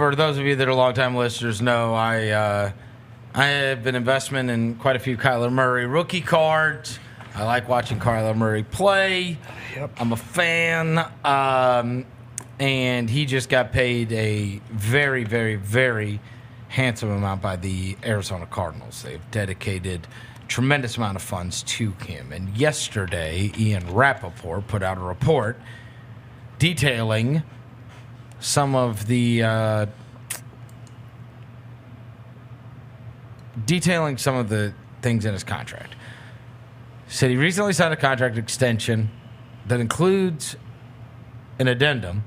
For those of you that are longtime listeners know, I have an investment in quite a few Kyler Murray rookie cards. I like watching Kyler Murray play. Yep. I'm a fan. And he just got paid a very, very, very handsome amount by the Arizona Cardinals. They've dedicated a tremendous amount of funds to him. And yesterday, Ian Rappaport put out a report detailing some of the things in his contract. Said he recently signed a contract extension that includes an addendum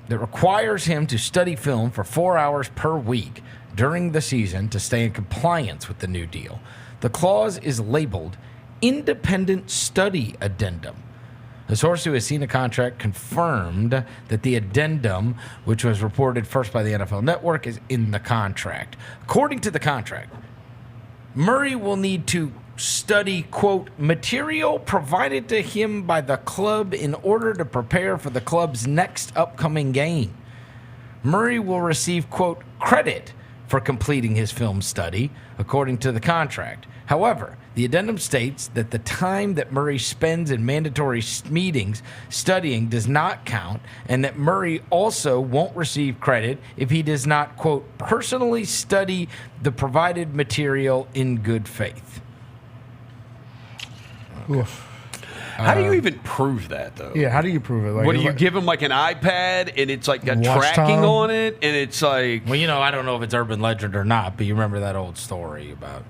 that requires him to study film for 4 hours per week during the season to stay in compliance with the new deal. The clause is labeled Independent Study Addendum. A source who has seen the contract confirmed that the addendum, which was reported first by the NFL Network, is in the contract. According to the contract, Murray will need to study, quote, material provided to him by the club in order to prepare for the club's next upcoming game. Murray will receive, quote, credit for completing his film study, according to the contract. However, the addendum states that the time that Murray spends in mandatory meetings studying does not count, and that Murray also won't receive credit if he does not, quote, personally study the provided material in good faith. Okay. How do you even prove that, though? Yeah, how do you prove it? Like, What do you give him, like an iPad, and it's like got tracking time? on it, and it's like... Well, I don't know if it's urban legend or not, but you remember that old story about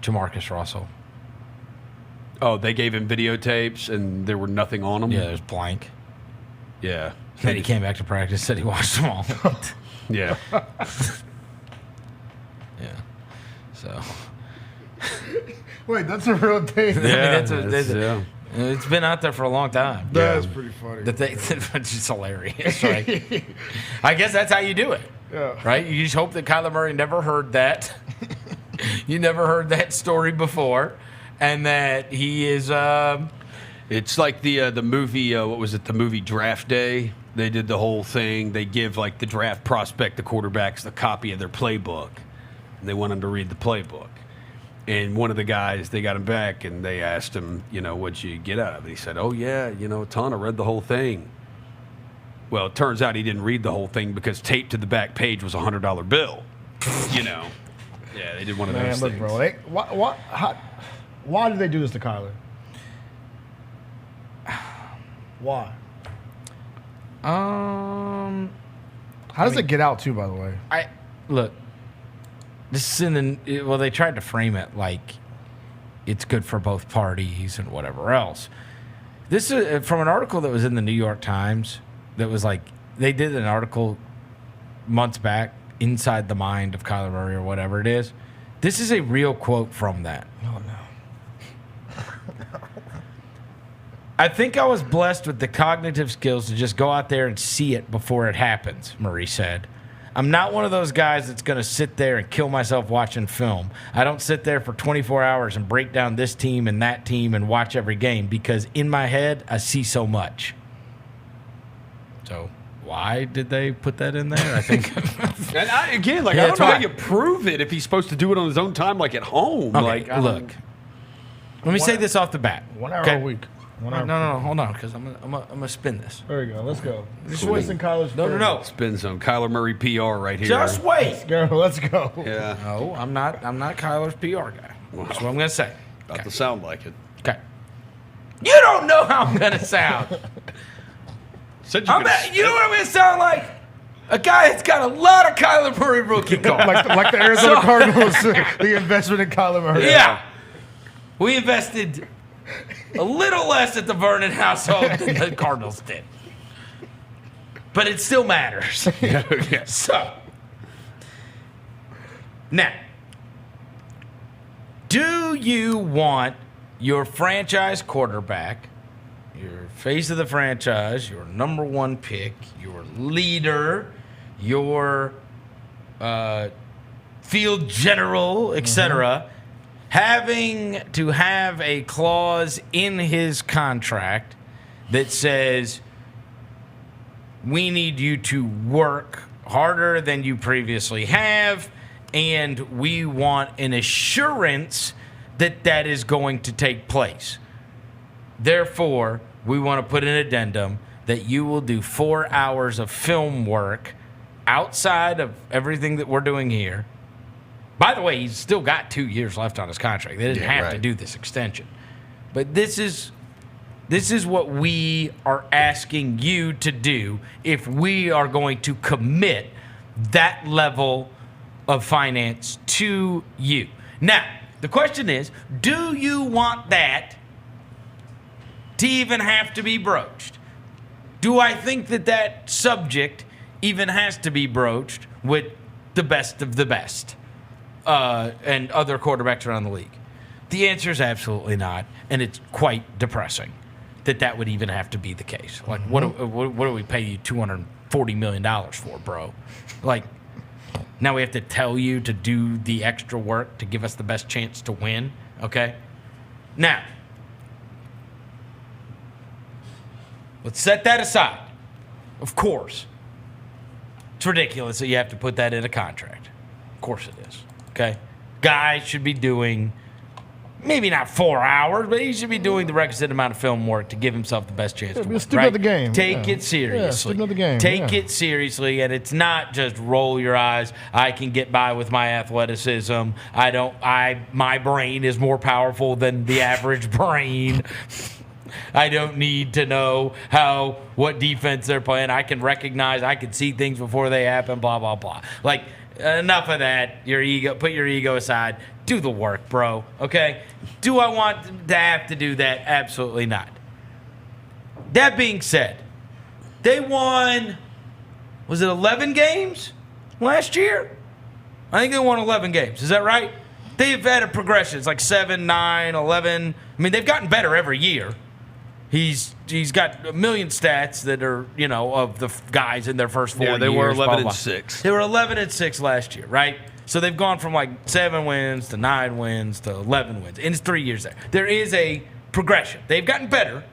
Jamarcus Russell? Oh, they gave him videotapes, and there were nothing on them? Yeah, there's blank. Yeah. Then he came back to practice, said he watched them all. Yeah. Yeah. So... Wait, that's a real thing. Yeah, yeah. It's been out there for a long time. That's pretty funny. It's just hilarious, right? I guess that's how you do it, right? You just hope that Kyler Murray never heard that. You never heard that story before, and that he is... It's like the movie, what was it, the movie Draft Day? They did the whole thing. They give, like, the draft prospect, the quarterbacks, the copy of their playbook, and they want them to read the playbook. And one of the guys, they got him back, and they asked him, what'd you get out of it? He said, oh, yeah, a ton. I read the whole thing. Well, it turns out he didn't read the whole thing because taped to the back page was a $100 bill. Yeah, they did one of those look, things. bro, why did they do this to Kyler? Why? How does it get out, too, by the way? Look. This is they tried to frame it like it's good for both parties and whatever else. This is from an article that was in the New York Times that was like, they did an article months back, Inside the Mind of Kyler Murray or whatever it is. This is a real quote from that. Oh, no. I think I was blessed with the cognitive skills to just go out there and see it before it happens, Murray said. I'm not one of those guys that's going to sit there and kill myself watching film. I don't sit there for 24 hours and break down this team and that team and watch every game because in my head, I see so much. So why did they put that in there? I think. And I don't know how you prove it if he's supposed to do it on his own time, like at home. Okay, look. Let me say this off the bat. 1 hour a week. No, hold on, because I'm gonna spin this. There you go. Let's go. Just wait. No. Spin some Kyler Murray PR right here. Just wait. Let's go. Yeah. No, I'm not Kyler's PR guy. That's what I'm gonna say. About to sound like it. Okay. You don't know how I'm gonna sound. You know what I'm gonna sound like? A guy that's got a lot of Kyler Murray rookie cards. like the Arizona Cardinals, the investment in Kyler Murray. Yeah. We invested a little less at the Vernon household than the Cardinals did. But it still matters. Okay. So, now, do you want your franchise quarterback, your face of the franchise, your number one pick, your leader, your field general, etc., having to have a clause in his contract that says we need you to work harder than you previously have, and we want an assurance that that is going to take place. Therefore, we want to put an addendum that you will do 4 hours of film work outside of everything that we're doing here. By the way, he's still got 2 years left on his contract. They didn't have to do this extension. But this is what we are asking you to do if we are going to commit that level of finance to you. Now, the question is, do you want that to even have to be broached? Do I think that that subject even has to be broached with the best of the best and other quarterbacks around the league? The answer is absolutely not, and it's quite depressing that would even have to be the case. Like, what do we pay you $240 million for, bro? Like, now we have to tell you to do the extra work to give us the best chance to win, okay? Now, let's set that aside. Of course, it's ridiculous that you have to put that in a contract. Of course it is, okay? Guy should be doing maybe not 4 hours, but he should be doing the requisite amount of film work to give himself the best chance to win. Stick with the game. Take it seriously. Stick with the game. Take it seriously, and it's not just roll your eyes. I can get by with my athleticism. My brain is more powerful than the average brain. I don't need to know what defense they're playing. I can recognize, I can see things before they happen, blah, blah, blah. Like, enough of that. Your ego, put your ego aside. Do the work, bro, okay? Do I want to have to do that? Absolutely not. That being said, they won, was it 11 games last year? I think they won 11 games. Is that right? They've had a progression. It's like 7, 9, 11. I mean, they've gotten better every year. He's got a million stats that are, of the guys in their first 4 years. Yeah, they were 11 and 6. They were 11 and 6 last year, right? So they've gone from like 7 wins to 9 wins to 11 wins. And it's 3 years there. There is a progression. They've gotten better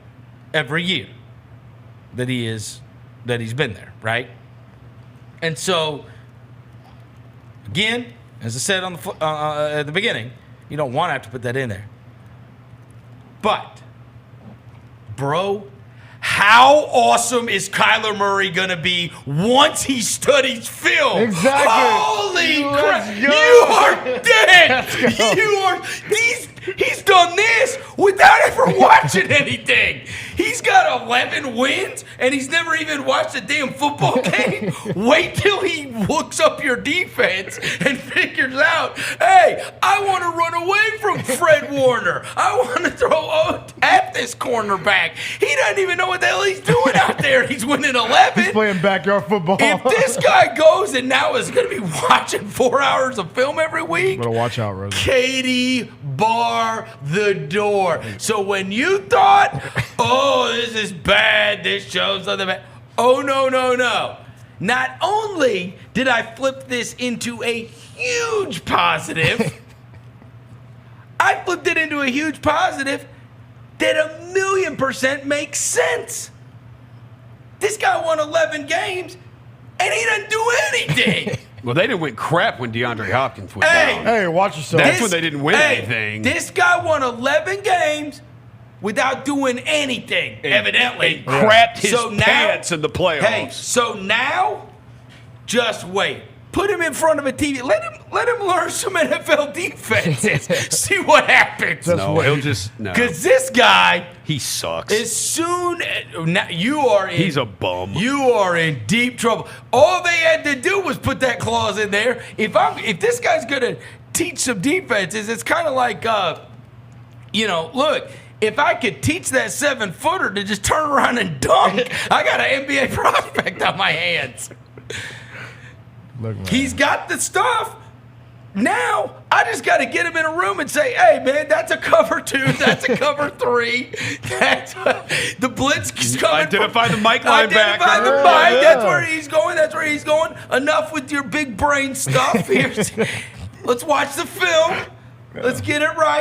every year that he's been there, right? And so, again, as I said at the beginning, you don't want to have to put that in there. But, bro, how awesome is Kyler Murray going to be once he studies film? Exactly. Holy crap. Let's go. You are dead. Let's go. He's done this without ever watching anything. He's got 11 wins, and he's never even watched a damn football game. Wait till he looks up your defense and figures out, hey, I want to run away from Fred Warner. I want to throw at this cornerback. He doesn't even know what the hell he's doing out there. He's winning 11. He's playing backyard football. If this guy goes and now is going to be watching 4 hours of film every week, better watch out, Rosie. Katie, bar the door. So when you thought, oh, this is bad, this shows something bad. Oh, no. Not only did I flip this into a huge positive, I flipped it into a huge positive that 1,000,000% makes sense. This guy won 11 games, and he doesn't do anything. Well, they didn't win crap when DeAndre Hopkins went Hey. down. Hey, watch yourself. That's when they didn't win anything. This guy won 11 games without doing anything, evidently. And crapped his So now- pants in the playoffs. Hey, so now, just wait. Put him in front of a TV. Let him learn some NFL defenses. See what happens. No, he'll just no. Because this guy, He sucks. as soon now you are in, He's a bum. You are in deep trouble. All they had to do was put that clause in there. If this guy's gonna teach some defenses, it's kind of like look. If I could teach that 7-footer to just turn around and dunk, I got an NBA prospect on my hands. Look, man. He's got the stuff. Now, I just got to get him in a room and say, hey, man, that's a cover 2. That's a cover 3. That's the blitz is coming. Identify the Mike linebacker. Identify the Mike. Yeah. That's where he's going. That's where he's going. Enough with your big brain stuff. Let's watch the film. Let's get it right.